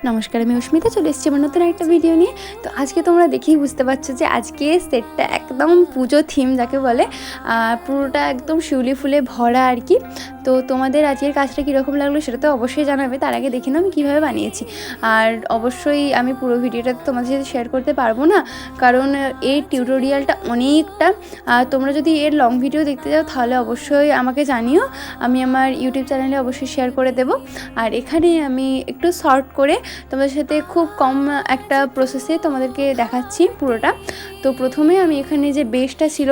নমস্কার, আমি অস্মিতা চলে এসেছি আমার নতুন একটা ভিডিও নিয়ে। তো আজকে তোমরা দেখেই বুঝতে পারছো যে আজকে সেটটা একদম পুজো থিম যাকে বলে, পুরোটা একদম শিউলি ফুলে ভরা আর কি। তো তোমাদের আজকের কাজটা কীরকম লাগলো সেটা তো অবশ্যই জানাবে। তার আগে দেখে নাও আমি কীভাবে বানিয়েছি। আর অবশ্যই আমি পুরো ভিডিওটা তোমাদের সাথে শেয়ার করতে পারবো না, কারণ এই টিউটোরিয়ালটা অনেকটা। তোমরা যদি এর লং ভিডিও দেখতে চাও তাহলে অবশ্যই আমাকে জানিও, আমি আমার ইউটিউব চ্যানেলে অবশ্যই শেয়ার করে দেবো। আর এখানে আমি একটু শর্ট করে তোমাদের সাথে খুব কম একটা প্রসেসে তোমাদেরকে দেখাচ্ছি পুরোটা। তো প্রথমে আমি এখানে যে বেসটা ছিল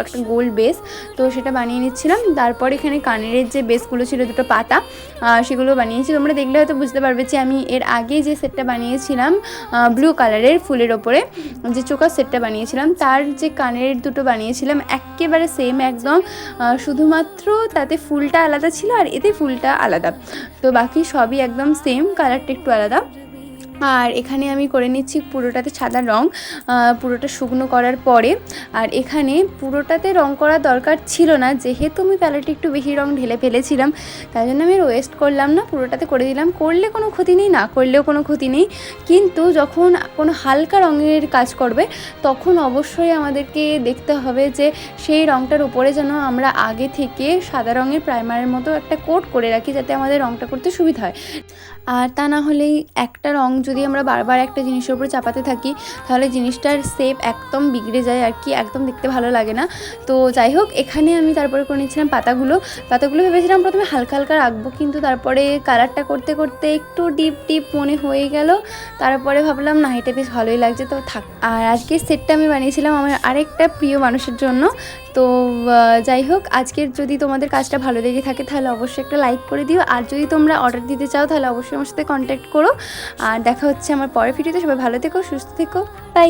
একটা গোল বেস, তো সেটা বানিয়ে নিচ্ছিলাম। তারপর এখানে কানের যে বেসগুলো ছিল দুটো পাতা, সেগুলো বানিয়েছি। তোমরা দেখলে হয়তো বুঝতে পারবে যে আমি এর আগে যে সেটটা বানিয়েছিলাম ব্লু কালারের ফুলের ওপরে যে চোকার সেটটা বানিয়েছিলাম, তার যে কানের দুটো বানিয়েছিলাম একেবারে সেম একদম, শুধুমাত্র তাতে ফুলটা আলাদা ছিল আর এতে ফুলটা আলাদা। তো বাকি সবই একদম সেম, কালারটা একটু আলাদা। আর এখানে আমি করে নিচ্ছি পুরোটাতে সাদা রং, পুরোটা শুকনো করার পরে। আর এখানে পুরোটাতে রং করার দরকার ছিল না, যেহেতু আমি প্যালেটে একটু বেশি রং ঢেলে ফেলেছিলাম, তাই জন্য আমি ওয়েস্ট করলাম না, পুরোটাতে করে দিলাম। করলে কোনো ক্ষতি নেই, না করলেও কোনো ক্ষতি নেই। কিন্তু যখন কোনো হালকা রঙের কাজ করবে তখন অবশ্যই আমাদেরকে দেখতে হবে যে সেই রঙটার উপরে যেন আমরা আগে থেকে সাদা রঙের প্রাইমারের মতো একটা কোট করে রাখি, যাতে আমাদের রঙটা করতে সুবিধা হয়। আর তা না হলেই একটা রং যদি আমরা বারবার একটা জিনিসের উপরে চাপাতে থাকি তাহলে জিনিসটার শেপ একদম বিগড়ে যায় আর কি, একদম দেখতে ভালো লাগে না। তো যাই হোক, এখানে আমি তারপরে করে নিচ্ছিলাম পাতাগুলো ভেবেছিলাম প্রথমে হালকা হালকা রাখবো, কিন্তু তারপরে কালারটা করতে করতে একটু ডিপ মনে হয়ে গেল। তারপরে ভাবলাম না, এটা বেশ ভালোই লাগছে, তো থাক। আর আজকের সেটটা আমি বানিয়েছিলাম আমার আরেকটা প্রিয় মানুষের জন্য। তো যাই হোক, আজকের যদি তোমাদের কাজটা ভালো লেগে থাকে তাহলে অবশ্যই একটা লাইক করে দিও। আর যদি তোমরা অর্ডার দিতে চাও তাহলে অবশ্যই আমার সাথে কন্ট্যাক্ট করো। আর দেখা হচ্ছে আমার পরের ভিডিওতে। সবাই ভালো থেকো, সুস্থ থেকো, বাই।